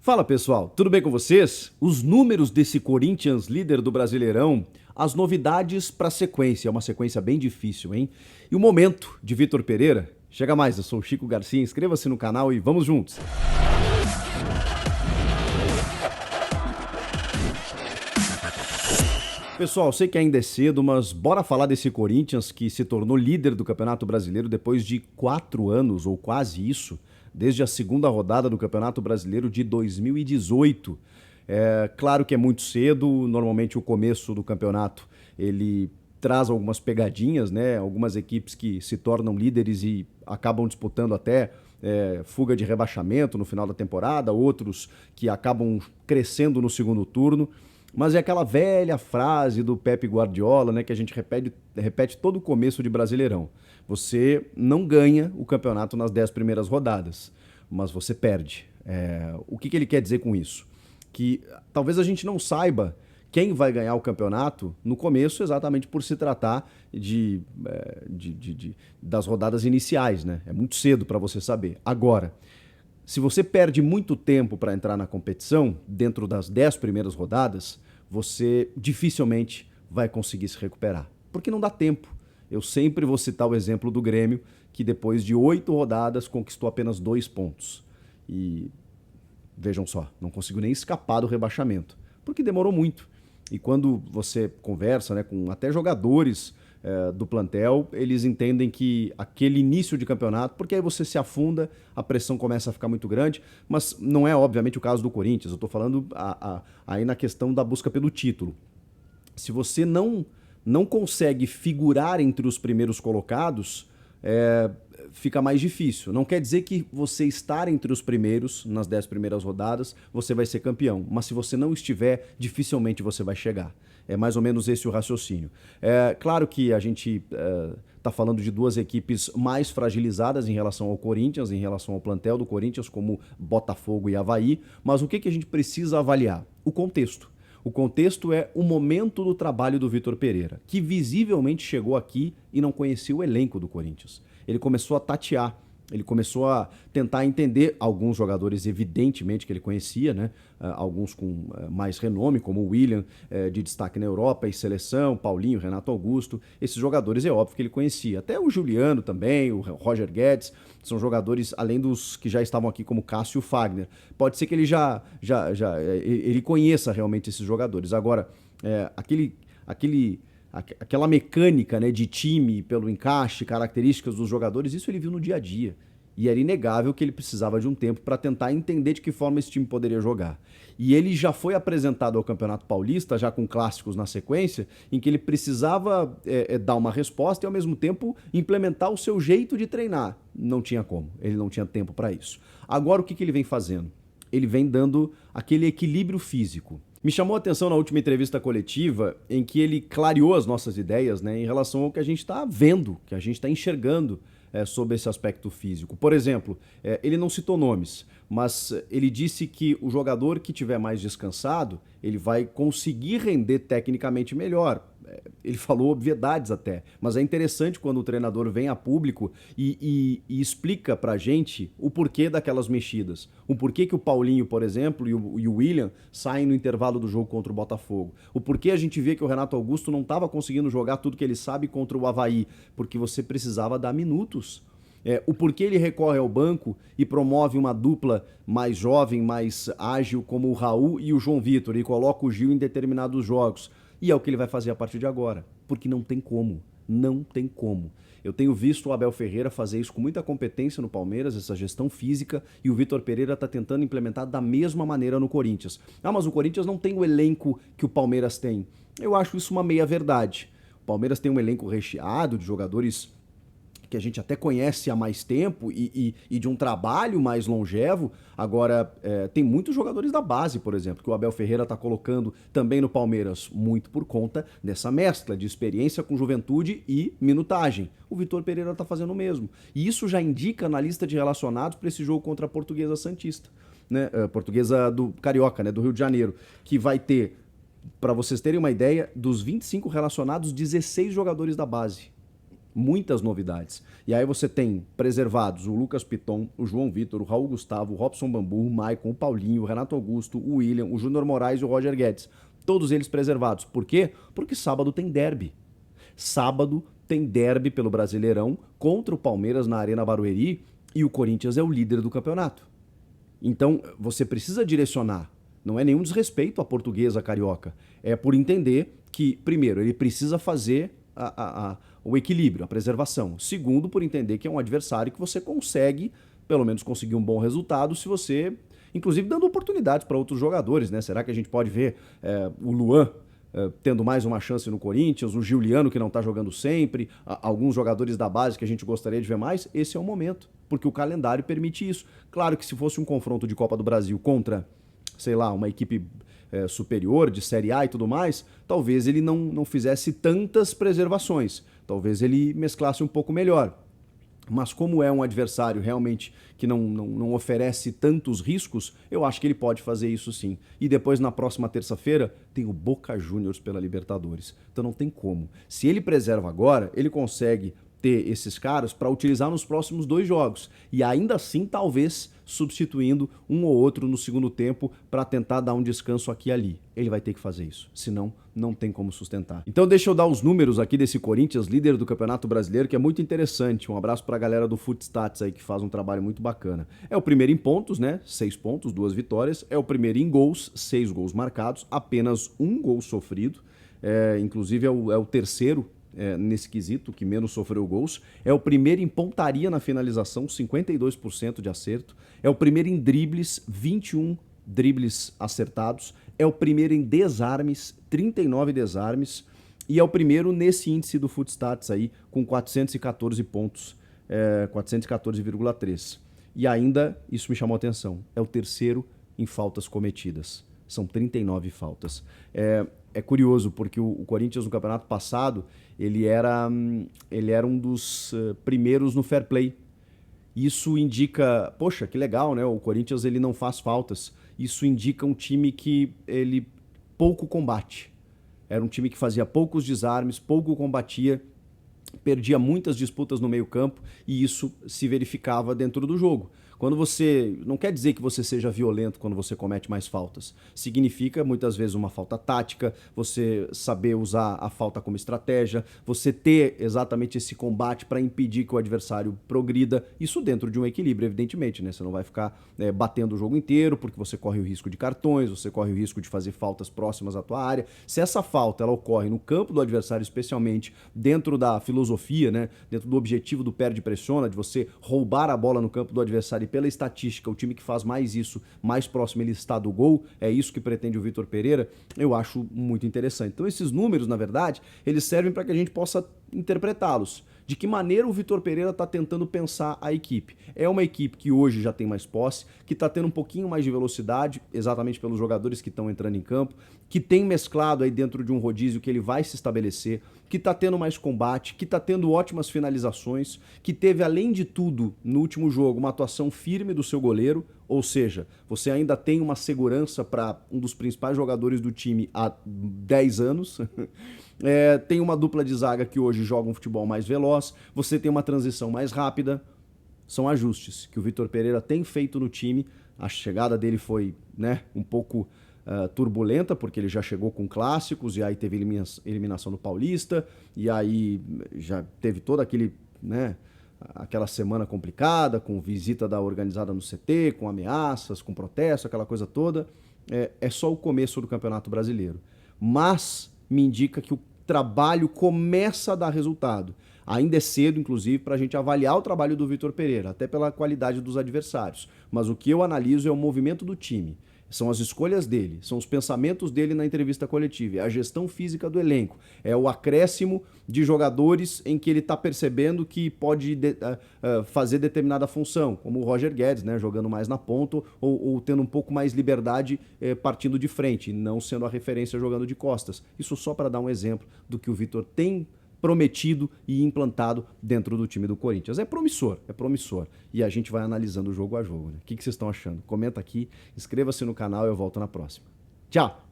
Fala pessoal, tudo bem com vocês? Os números desse Corinthians líder do Brasileirão, as novidades para a sequência, é uma sequência bem difícil, hein? E o momento de Vitor Pereira. Chega mais, eu sou o Chico Garcia, inscreva-se no canal e vamos juntos! Pessoal, sei que ainda é cedo, mas bora falar desse Corinthians que se tornou líder do Campeonato Brasileiro depois de 4 anos, ou quase isso, desde a segunda rodada do Campeonato Brasileiro de 2018. É claro que é muito cedo, normalmente o começo do campeonato ele traz algumas pegadinhas, né? Algumas equipes que se tornam líderes e acabam disputando até fuga de rebaixamento no final da temporada, outros que acabam crescendo no segundo turno. Mas é aquela velha frase do Pepe Guardiola, né, que a gente repete todo o começo de Brasileirão. Você não ganha o campeonato nas 10 primeiras rodadas, mas você perde. O que ele quer dizer com isso? Que talvez a gente não saiba quem vai ganhar o campeonato no começo, exatamente por se tratar das rodadas iniciais, né? É muito cedo para você saber. Agora, se você perde muito tempo para entrar na competição, dentro das 10 primeiras rodadas, você dificilmente vai conseguir se recuperar, porque não dá tempo. Eu sempre vou citar o exemplo do Grêmio, que depois de 8 rodadas conquistou apenas 2 pontos. E vejam só, não conseguiu nem escapar do rebaixamento, porque demorou muito. E quando você conversa, né, com até jogadores do plantel, eles entendem que aquele início de campeonato, porque aí você se afunda, a pressão começa a ficar muito grande, mas não é obviamente o caso do Corinthians, eu estou falando aí na questão da busca pelo título. Se você não consegue figurar entre os primeiros colocados, fica mais difícil. Não quer dizer que você estar entre os primeiros, nas 10 primeiras rodadas, você vai ser campeão. Mas se você não estiver, dificilmente você vai chegar. É mais ou menos esse o raciocínio. Claro que a gente está falando de duas equipes mais fragilizadas em relação ao Corinthians, em relação ao plantel do Corinthians, como Botafogo e Avaí, mas o que a gente precisa avaliar? O contexto. O contexto é o momento do trabalho do Vitor Pereira, que visivelmente chegou aqui e não conhecia o elenco do Corinthians. Ele começou a tatear, ele começou a tentar entender alguns jogadores, evidentemente, que ele conhecia, né? Alguns com mais renome, como o William, de destaque na Europa e seleção, Paulinho, Renato Augusto. Esses jogadores é óbvio que ele conhecia. Até o Juliano também, o Roger Guedes, são jogadores, além dos que já estavam aqui, como Cássio Fagner. Pode ser que ele ele conheça realmente esses jogadores. Agora, aquela mecânica, né, de time, pelo encaixe, características dos jogadores, isso ele viu no dia a dia. E era inegável que ele precisava de um tempo para tentar entender de que forma esse time poderia jogar. E ele já foi apresentado ao Campeonato Paulista, já com clássicos na sequência, em que ele precisava dar uma resposta e, ao mesmo tempo, implementar o seu jeito de treinar. Não tinha como, ele não tinha tempo para isso. Agora, o que ele vem fazendo? Ele vem dando aquele equilíbrio físico. Me chamou a atenção na última entrevista coletiva em que ele clareou as nossas ideias, né, em relação ao que a gente está vendo, que a gente está enxergando sobre esse aspecto físico. Por exemplo, ele não citou nomes, mas ele disse que o jogador que tiver mais descansado, ele vai conseguir render tecnicamente melhor. Ele falou obviedades até, mas é interessante quando o treinador vem a público e explica pra gente o porquê daquelas mexidas. O porquê que o Paulinho, por exemplo, e o William saem no intervalo do jogo contra o Botafogo. O porquê a gente vê que o Renato Augusto não estava conseguindo jogar tudo que ele sabe contra o Avaí, porque você precisava dar minutos. O porquê ele recorre ao banco e promove uma dupla mais jovem, mais ágil, como o Raul e o João Vitor, e coloca o Gil em determinados jogos. E é o que ele vai fazer a partir de agora, porque não tem como, não tem como. Eu tenho visto o Abel Ferreira fazer isso com muita competência no Palmeiras, essa gestão física, e o Vitor Pereira está tentando implementar da mesma maneira no Corinthians. Ah, mas o Corinthians não tem o elenco que o Palmeiras tem. Eu acho isso uma meia-verdade. O Palmeiras tem um elenco recheado de jogadores que a gente até conhece há mais tempo e de um trabalho mais longevo. Agora, tem muitos jogadores da base, por exemplo, que o Abel Ferreira está colocando também no Palmeiras, muito por conta dessa mescla de experiência com juventude e minutagem. O Vitor Pereira está fazendo o mesmo. E isso já indica na lista de relacionados para esse jogo contra a Portuguesa Santista, né? Portuguesa do Carioca, né? Do Rio de Janeiro, que vai ter, para vocês terem uma ideia, dos 25 relacionados, 16 jogadores da base. Muitas novidades. E aí você tem preservados o Lucas Piton, o João Vitor, o Raul Gustavo, o Robson Bambu, o Maicon, o Paulinho, o Renato Augusto, o William, o Júnior Moraes e o Roger Guedes. Todos eles preservados. Por quê? Porque sábado tem derby. Sábado tem derby pelo Brasileirão contra o Palmeiras na Arena Barueri e o Corinthians é o líder do campeonato. Então, você precisa direcionar. Não é nenhum desrespeito à portuguesa carioca. É por entender que, primeiro, ele precisa fazer o equilíbrio, a preservação. Segundo, por entender que é um adversário que você consegue, pelo menos, conseguir um bom resultado se você, inclusive, dando oportunidades para outros jogadores, né? Será que a gente pode ver o Luan tendo mais uma chance no Corinthians, o Giuliano que não está jogando sempre, alguns jogadores da base que a gente gostaria de ver mais? Esse é o momento, porque o calendário permite isso. Claro que se fosse um confronto de Copa do Brasil contra, sei lá, uma equipe superior, de Série A e tudo mais, talvez ele não fizesse tantas preservações, talvez ele mesclasse um pouco melhor. Mas como é um adversário realmente que não oferece tantos riscos, eu acho que ele pode fazer isso sim. E depois, na próxima terça-feira, tem o Boca Juniors pela Libertadores. Então não tem como. Se ele preserva agora, ele consegue ter esses caras para utilizar nos próximos 2 jogos. E ainda assim, talvez, substituindo um ou outro no segundo tempo para tentar dar um descanso aqui e ali. Ele vai ter que fazer isso, senão não tem como sustentar. Então deixa eu dar os números aqui desse Corinthians, líder do Campeonato Brasileiro, que é muito interessante. Um abraço para a galera do Footstats aí, que faz um trabalho muito bacana. É o primeiro em pontos, né? 6 pontos, 2 vitórias. É o primeiro em gols, 6 gols marcados, apenas 1 gol sofrido. Inclusive é o terceiro nesse quesito, que menos sofreu gols. É o primeiro em pontaria na finalização, 52% de acerto. É o primeiro em dribles, 21 dribles acertados. É o primeiro em desarmes, 39 desarmes. E é o primeiro nesse índice do Footstats aí, com 414 pontos, 414,3. E ainda, isso me chamou a atenção, é o terceiro em faltas cometidas. São 39 faltas. É curioso, porque o Corinthians no campeonato passado, ele era um dos primeiros no fair play. Isso indica, poxa, que legal, né? O Corinthians ele não faz faltas. Isso indica um time que ele pouco combate. Era um time que fazia poucos desarmes, pouco combatia, perdia muitas disputas no meio-campo e isso se verificava dentro do jogo. Quando você... Não quer dizer que você seja violento quando você comete mais faltas. Significa, muitas vezes, uma falta tática, você saber usar a falta como estratégia, você ter exatamente esse combate para impedir que o adversário progrida. Isso dentro de um equilíbrio, evidentemente, né? Você não vai ficar batendo o jogo inteiro, porque você corre o risco de cartões, você corre o risco de fazer faltas próximas à tua área. Se essa falta ela ocorre no campo do adversário, especialmente dentro da filosofia, né? Dentro do objetivo do perde-pressiona, de você roubar a bola no campo do adversário, e pela estatística, o time que faz mais isso, mais próximo ele está do gol, é isso que pretende o Vitor Pereira, eu acho muito interessante. Então esses números, na verdade, eles servem para que a gente possa interpretá-los. De que maneira o Vitor Pereira está tentando pensar a equipe? É uma equipe que hoje já tem mais posse, que está tendo um pouquinho mais de velocidade, exatamente pelos jogadores que estão entrando em campo, que tem mesclado aí dentro de um rodízio que ele vai se estabelecer, que está tendo mais combate, que está tendo ótimas finalizações, que teve, além de tudo, no último jogo, uma atuação firme do seu goleiro, ou seja, você ainda tem uma segurança para um dos principais jogadores do time há 10 anos. Tem uma dupla de zaga que hoje joga um futebol mais veloz, você tem uma transição mais rápida. São ajustes que o Vitor Pereira tem feito no time. A chegada dele foi, né, um pouco turbulenta, porque ele já chegou com clássicos, e aí teve eliminação no Paulista, e aí já teve todo aquele, né, aquela semana complicada, com visita da organizada no CT, com ameaças, com protesto, aquela coisa toda. É só o começo do Campeonato Brasileiro. Mas me indica que o trabalho começa a dar resultado. Ainda é cedo, inclusive, para a gente avaliar o trabalho do Vitor Pereira, até pela qualidade dos adversários. Mas o que eu analiso é o movimento do time. São as escolhas dele, são os pensamentos dele na entrevista coletiva, é a gestão física do elenco, é o acréscimo de jogadores em que ele está percebendo que pode fazer determinada função, como o Roger Guedes, né, jogando mais na ponta ou tendo um pouco mais liberdade partindo de frente, não sendo a referência jogando de costas. Isso só para dar um exemplo do que o Vitor tem prometido e implantado dentro do time do Corinthians. É promissor. E a gente vai analisando jogo a jogo, né? O que vocês estão achando? Comenta aqui, inscreva-se no canal e eu volto na próxima. Tchau!